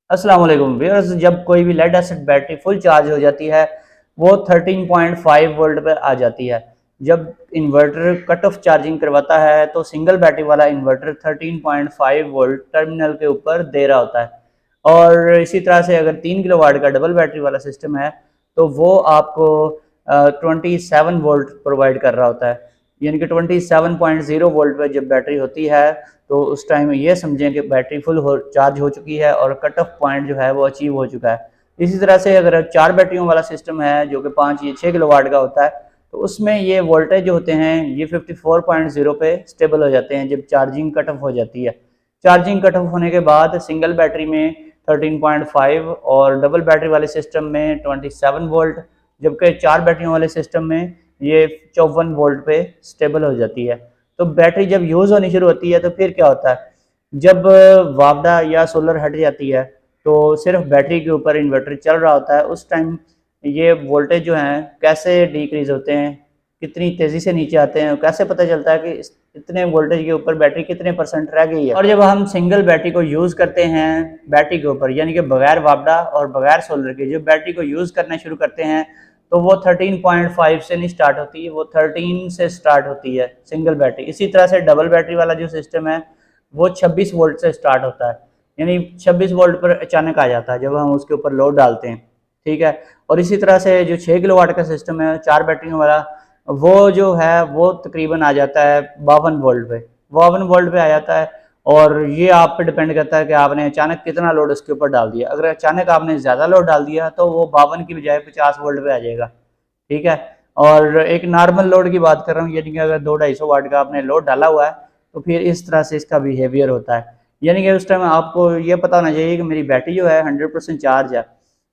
अस्सलाम वालेकुम व्यूअर्स। जब कोई भी lead acid battery full charge हो जाती है वो 13.5 वोल्ट पे आ जाती है। जब इन्वर्टर कट ऑफ चार्जिंग करवाता है तो सिंगल बैटरी वाला इन्वर्टर 13.5 वोल्ट टर्मिनल के ऊपर दे रहा होता है। और इसी तरह से अगर 3 किलोवाट का डबल बैटरी वाला सिस्टम है तो वो आपको 27 वोल्ट प्रोवाइड कर रहा होता है। यानी कि 27.0 वोल्ट पर जब बैटरी होती है तो उस टाइम ये समझें कि बैटरी फुल हो चार्ज हो चुकी है और कट ऑफ पॉइंट जो है वो अचीव हो चुका है। इसी तरह से अगर 4 बैटरियों वाला सिस्टम है जो कि 5 या 6 किलोवाट का होता है तो उसमें ये वोल्टेज जो होते हैं ये 54.0 पे स्टेबल हो जाते हैं जब चार्जिंग कट ऑफ हो जाती है। चार्जिंग कट ऑफ होने के बाद सिंगल बैटरी में 13.5 और डबल बैटरी वाले सिस्टम में 27 वोल्ट, जबकि 4 बैटरियों वाले सिस्टम में ये 54 वोल्ट पे स्टेबल हो जाती है। तो बैटरी जब यूज़ होनी शुरू होती है तो फिर क्या होता है, जब वापडा या सोलर हट जाती है तो सिर्फ बैटरी के ऊपर इन्वर्टर चल रहा होता है। उस टाइम ये वोल्टेज जो हैं कैसे डिक्रीज होते हैं, कितनी तेज़ी से नीचे आते हैं, कैसे पता चलता है कि इतने वोल्टेज के ऊपर बैटरी कितने परसेंट रह गई है। और जब हम सिंगल बैटरी को यूज़ करते हैं बैटरी के ऊपर यानी कि बगैर वापडा और बगैर सोलर के, जब बैटरी को यूज़ करना शुरू करते हैं तो वो 13.5 से नहीं स्टार्ट होती, वो 13 से स्टार्ट होती है सिंगल बैटरी। इसी तरह से डबल बैटरी वाला जो सिस्टम है वो 26 वोल्ट से स्टार्ट होता है, यानी 26 वोल्ट पर अचानक आ जाता है जब हम उसके ऊपर लोड डालते हैं। ठीक है। और इसी तरह से जो 6 किलोवाट का सिस्टम है 4 बैटरियों वाला, वो जो है वो तकरीबन आ जाता है 52 वोल्ट पे, 52 वोल्ट पे आ जाता है। और ये आप पे डिपेंड करता है कि आपने अचानक कितना लोड उसके ऊपर डाल दिया। अगर अचानक आपने ज़्यादा लोड डाल दिया तो वो 52 की बजाय 50 वोल्ट पे आ जाएगा। ठीक है। और एक नॉर्मल लोड की बात कर रहा हूँ, यानी कि अगर 200-250 वाट का आपने लोड डाला हुआ है तो फिर इस तरह से इसका बिहेवियर होता है। यानी कि उस टाइम आपको ये पता होना चाहिए कि मेरी बैटरी जो है 100% चार्ज है।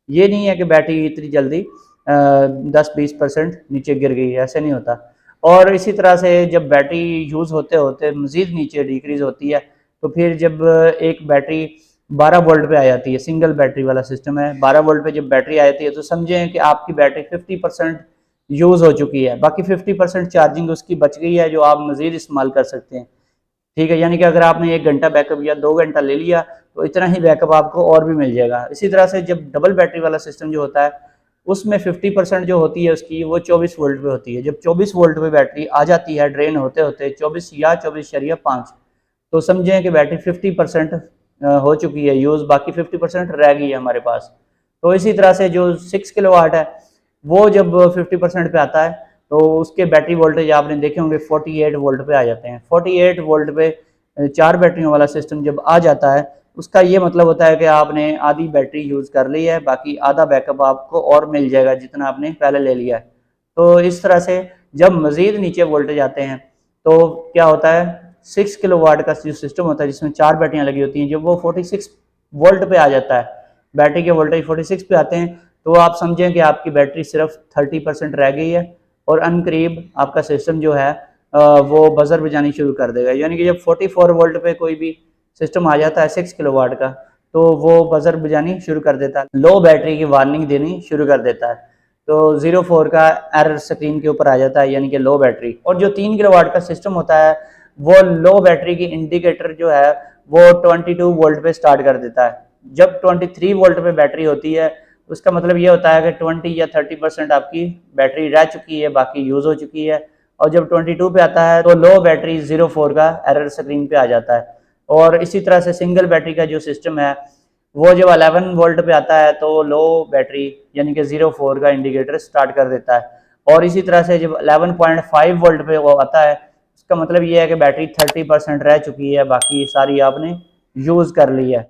ये नहीं है कि बैटरी इतनी जल्दी 10-20% नीचे गिर गई है, ऐसे नहीं होता। और इसी तरह से जब बैटरी यूज़ होते होते मज़ीद नीचे डिक्रीज़ होती है तो फिर जब एक बैटरी 12 वोल्ट पे आ जाती है, सिंगल बैटरी वाला सिस्टम है, 12 वोल्ट पे जब बैटरी आ जाती है तो समझें कि आपकी बैटरी 50% यूज़ हो चुकी है, बाकी 50% चार्जिंग उसकी बच गई है जो आप मज़ीद इस्तेमाल कर सकते हैं। ठीक है। यानी कि अगर आपने 1 घंटा बैकअप या 2 घंटा ले लिया तो इतना ही बैकअप आपको और भी मिल जाएगा। इसी तरह से जब डबल बैटरी वाला सिस्टम जो होता है उसमें 50% जो होती है उसकी वो 24 वोल्ट पे होती है। जब 24 वोल्ट पे बैटरी आ जाती है ड्रेन होते होते 24 या 24.5, तो समझें कि बैटरी 50% हो चुकी है यूज़, बाकी 50% रह गई है हमारे पास। तो इसी तरह से जो 6 किलोवाट है वो जब 50% पे आता है तो उसके बैटरी वोल्टेज आपने देखे होंगे 48 वोल्ट पे आ जाते हैं। 48 वोल्ट पे 4 बैटरियों वाला सिस्टम जब आ जाता है उसका ये मतलब होता है कि आपने आधी बैटरी यूज़ कर ली है, बाकी आधा बैकअप आपको और मिल जाएगा जितना आपने पहले ले लिया है। तो इस तरह से जब मज़ीद नीचे वोल्टेज आते हैं तो क्या होता है, 6 किलोवाट का जो सिस्टम होता है जिसमें 4 बैटरियाँ लगी होती हैं, जब वो 46 वोल्ट पे आ जाता है, बैटरी के वोल्टेज 46 पे आते हैं तो आप समझें कि आपकी बैटरी सिर्फ 30% रह गई है और अनकरीब आपका सिस्टम जो है वो बजर बजानी शुरू कर देगा। यानी कि जब 44 वोल्ट पे कोई भी सिस्टम आ जाता है 6 किलोवाट का तो वो बजर बजानी शुरू कर देता है, लो बैटरी की वार्निंग देनी शुरू कर देता है। तो 04 का एरर स्क्रीन के ऊपर आ जाता है, यानी कि लो बैटरी। और जो 3 किलोवाट का सिस्टम होता है वो लो बैटरी की इंडिकेटर जो है वो 22 वोल्ट पे स्टार्ट कर देता है। जब 23 वोल्ट पे बैटरी होती है उसका मतलब ये होता है कि 20 या 30% आपकी बैटरी रह चुकी है, बाकी यूज़ हो चुकी है। और जब 22 पे आता है तो लो बैटरी 04 का एरर स्क्रीन पे आ जाता है। और इसी तरह से सिंगल बैटरी का जो सिस्टम है वो जब 11 वोल्ट पे आता है तो लो बैटरी यानी कि 04 का इंडिकेटर स्टार्ट कर देता है। और इसी तरह से जब 11.5 वोल्ट पे वो आता है उसका मतलब ये है कि बैटरी 30% रह चुकी है, बाकी सारी आपने यूज़ कर ली है।